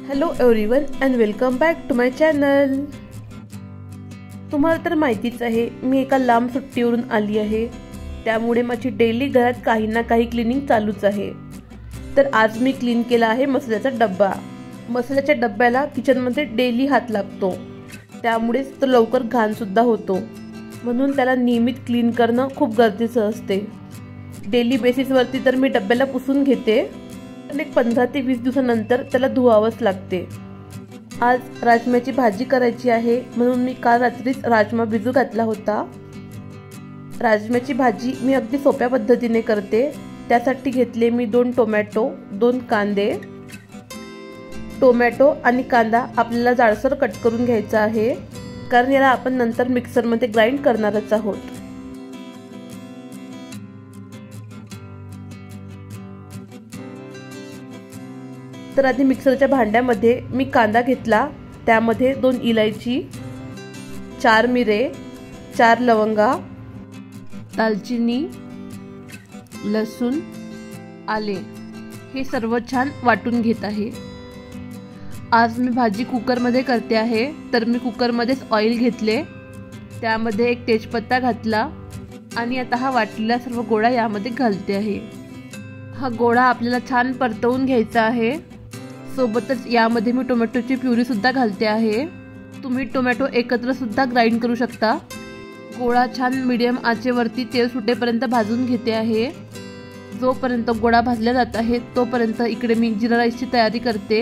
Hello everyone and welcome back to my channel. तुम्हाला तर माहितीच आहे मी एका लांब सुट्टीवरून आली आहे, त्यामुळे माझी डेली घरात काही ना काही क्लिनिंग चालूच आहे। तर आज मी क्लीन केला आहे मसाल्याचा डब्बा। मसाल्याच्या डब्याला किचनमध्ये डेली हात लागतो, त्यामुळेच तो लवकर घाण सुद्धा होतो, म्हणून त्याला नियमित क्लीन करणं खूप गरजेचं असते। डेली बेसिसवरती तर मी डब्याला पुसून घेते, पण एक 15 ते 20 दिवसानंतर त्याला धुवावंच लागते। आज राजम्याची भाजी करायची आहे, म्हणून मी काल रात्रीच राजमा भिजू घातला होता। राजम्याची भाजी मी अगदी सोप्या पद्धतीने करते। त्यासाठी घेतले मी 2 टोमॅटो, 2 कांदे। टोमॅटो आणि कांदा आपल्याला जाडसर कट करून घ्यायचा आहे, कारण याला आपण नंतर मिक्सरमध्ये ग्राइंड करणारच आहोत। तर आधी मिक्सरच्या भांड्यामध्ये मी कांदा घेतला, त्यामध्ये 2 इलायची, 4 मिरे, 4 लवंगा, दालचिनी, लसूण, आले हे सर्व छान वाटून घेत आहे। आज मी भाजी कुकरमध्ये करते आहे, तर मी कुकरमध्येच ऑइल घेतले, त्यामध्ये एक तेजपत्ता घातला आणि आता हा वाटलेला सर्व गोळा यामध्ये घालते आहे। हा गोळा आपल्याला छान परतवून घ्यायचा आहे। सोबतच यामध्ये मी टोमॅटोची प्युरी सुद्धा घालते आहे। तुम्ही टोमॅटो एकत्र सुद्धा ग्राइंड करू शकता। गोळा छान मीडियम आचेवरती तेल सुटेपर्यंत भाजून घेते आहे। जोपर्यंत गोळा भाजला जात आहे तोपर्यंत इकडे मी जिरा राईसची तयारी करते।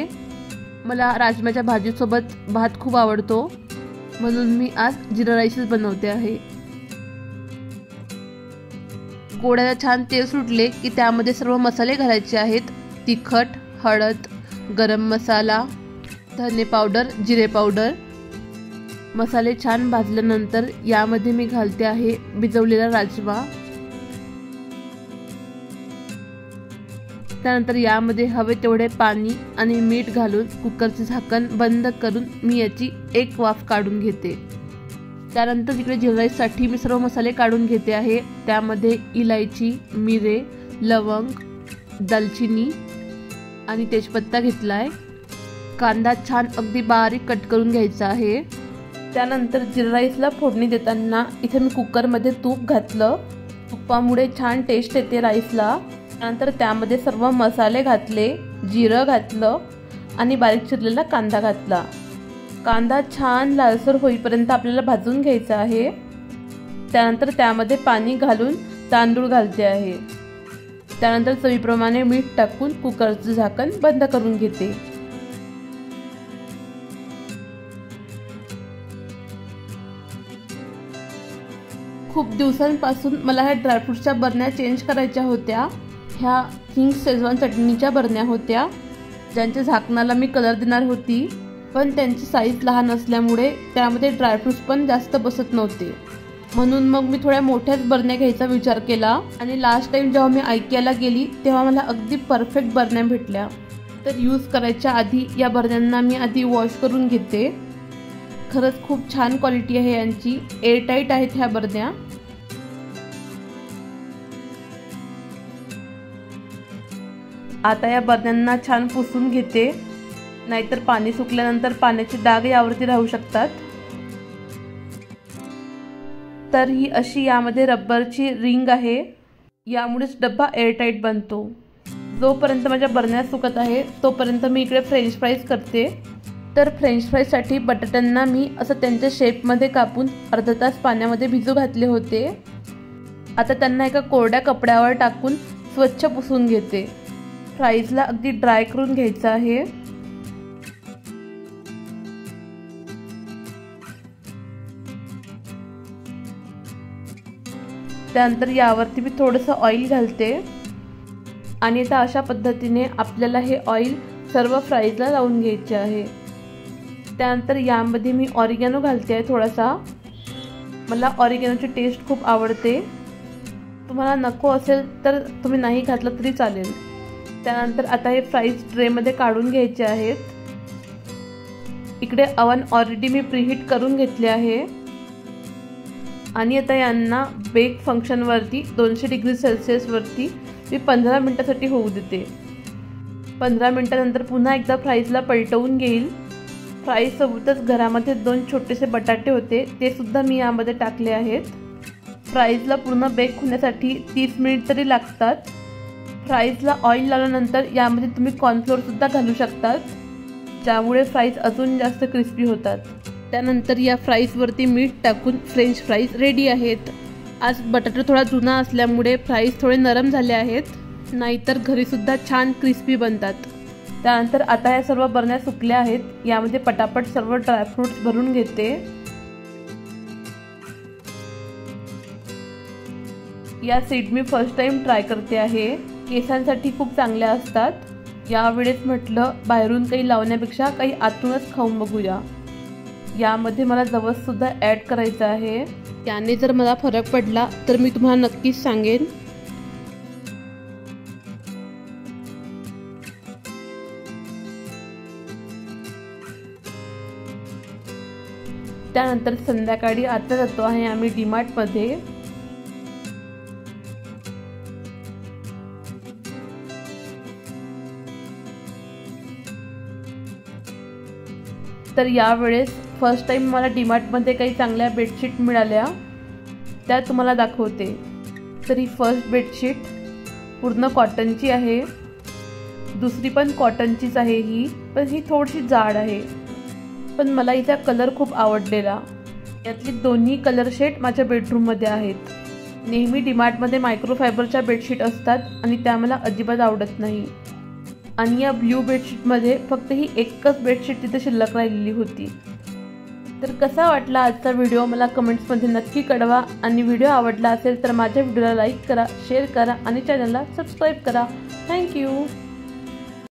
मला राजम्याच्या भाजीसोबत भात खूप आवडतो, म्हणून मी आज जिरा राईसच बनवते आहे। गोळ्याला छान तेल सुटले की त्यामध्ये सर्व मसाले घालायचे आहेत। तिखट, हळद, गरम मसाला, धने पावडर, जिरे पावडर। मसाले छान भाजल्यानंतर यामध्ये मी घालते आहे भिजवलेला राजमा। त्यानंतर यामध्ये हवे तेवढे पाणी आणि मीठ घालून कुकरचे झाकण बंद करून मी याची एक वाफ काढून घेते। त्यानंतर इकडे जिरा राईससाठी मी सर्व मसाले काढून घेते आहे। त्यामध्ये इलायची, मिरे, लवंग, दालचिनी आणि तेजपत्ता घेतलाय। कांदा छान अगदी बारीक कट करून घ्यायचा आहे। त्यानंतर जिरा राईसला फोडणी देताना इथे मी कुकरमध्ये तूप घातलं। तुपामुळे छान टेस्ट येते राईसला। त्यानंतर त्यामध्ये सर्व मसाले घातले, जिरं घातलं आणि बारीक चिरलेला कांदा घातला। कांदा छान लालसर होईपर्यंत आपल्याला भाजून घ्यायचा आहे। त्यानंतर त्यामध्ये पाणी घालून तांदूळ घालते आहे। त्यानंतर चवीप्रमाणे मीठ टाकून कुकरचं झाकण बंद करून घेते। खूप दिवसांपासून मला ह्या ड्रायफ्रूटच्या बरण्या चेंज करायच्या होत्या। ह्या किंग्स शेजवान चटणीच्या बरण्या होत्या, ज्यांच्या झाकणाला मी कलर देणार होती, पण त्यांची साईज लहान असल्यामुळे त्यामध्ये ड्रायफ्रूट्स पण जास्त बसत नव्हते, म्हणून मग मी थोड्या मोठ्याच बरण्या घ्यायचा विचार केला। आणि लास्ट टाइम जेव्हा मी IKEAला गेली तेव्हा मला अगदी परफेक्ट बरण्या भेटल्या। तर यूज करायच्या आधी या बरण्यांना मी आधी वॉश करून घेते। खरंच खूप छान क्वालिटी आहे यांची, एअरटाईट आहेत ह्या बरण्या। आता या बरण्यांना छान पुसून घेते, नाहीतर पाणी सुकल्यानंतर पाण्याचे डाग यावरती राहू शकतात। तर ही अशी यामध्ये रबरची रिंग आहे, यामुळेच डब्बा एअरटाईट बनतो। जोपर्यंत माझ्या बरण्या सुकत आहे तोपर्यंत मी इकडे फ्रेंच फ्राईज करते। तर फ्रेंच फ्राईजसाठी बटाट्यांना मी असं त्यांच्या शेपमध्ये कापून अर्धा तास पाण्यामध्ये भिजू घातले होते। आता त्यांना एका कोरड्या कपड्यावर टाकून स्वच्छ पुसून घेते। फ्राईजला अगदी ड्राय करून घ्यायचं आहे। त्यानंतर यावरती मी थोडंसं ऑइल घालते आणि आता अशा पद्धतीने आपल्याला हे ऑइल सर्व फ्राईजला लावून घ्यायचे आहे। त्यानंतर यामध्ये मी ऑरिगॅनो घालते आहे थोडासा। मला ऑरिगॅनोची टेस्ट खूप आवडते, तुम्हाला नको असेल तर तुम्ही नाही घातलं तरी चालेल। त्यानंतर आता हे फ्राईज ट्रेमध्ये काढून घ्यायचे आहेत। इकडे अवन ऑलरेडी मी प्रीहीट करून घेतले आहे आणि आता यांना बेक फंक्शनवरती 200 डिग्री सेल्सिअसवरती मी 15 मिनिटांसाठी होऊ देते। 15 मिनिटानंतर पुन्हा एकदा फ्राईजला पलटवून घेईल। फ्राईज सोबतच घरामध्ये 2 छोटेसे बटाटे होते, ते सुद्धा मी यामध्ये टाकले आहेत। फ्राईजला पूर्ण बेक होण्यासाठी 30 मिनिट तरी लागतात। फ्राईजला ऑइल लावल्यानंतर यामध्ये तुम्ही कॉर्नफ्लोअर सुद्धा घालू शकतात, ज्यामुळे फ्राईज अजून जास्त क्रिस्पी होतात। त्यानंतर या फ्राईजवरती मीठ टाकून फ्रेंच फ्राईज रेडी आहेत। आज बटाटा थोडा जुना असल्यामुळे फ्राईज थोडे नरम झाले आहेत, नाहीतर घरीसुद्धा छान क्रिस्पी बनतात। त्यानंतर आता या सर्व बरण्या सुकल्या आहेत, यामध्ये पटापट सर्व ड्रायफ्रूट्स भरून घेते। या सीड मी फर्स्ट टाइम ट्राय करते आहे, केसांसाठी खूप चांगल्या असतात। यावेळेस म्हटलं बाहेरून काही लावण्यापेक्षा काही आतूनच खाऊन बघूया। यामध्ये मला जवस सुद्धा ॲड करायचा आहे, त्याने जर मला फरक पडला तर मी तुम्हाला नक्कीच सांगेन। त्यानंतर संध्याकाळी आता जातो आहे आम्ही डीमार्टमध्ये। तर यावेळेस फर्स्ट टाइम मला डीमार्टमध्ये काही चांगल्या बेडशीट मिळाल्या, त्या तुम्हाला दाखवते। तर ही फर्स्ट बेडशीट पूर्ण कॉटनची आहे, दुसरी पण कॉटनचीच आहे ही, पण ही थोडीशी जाड आहे, पण मला हिचा कलर खूप आवडलेला। यातली दोन्ही कलर शेड माझ्या बेडरूममध्ये आहेत। नेहमी डीमार्टमध्ये मायक्रोफायबरच्या बेडशीट असतात आणि त्या मला अजिबात आवडत नाही, आणि या ब्ल्यू बेडशीटमध्ये फक्त ही एकच बेडशीट तिथे शिल्लक राहिलेली होती। तर कसा वाटला आजचा व्हिडिओ मला कमेंट्समध्ये नक्की कळवा, आणि व्हिडिओ आवडला असेल तर माझ्या व्हिडिओला लाईक करा, शेअर करा आणि चॅनलला सबस्क्राईब करा। थँक्यू।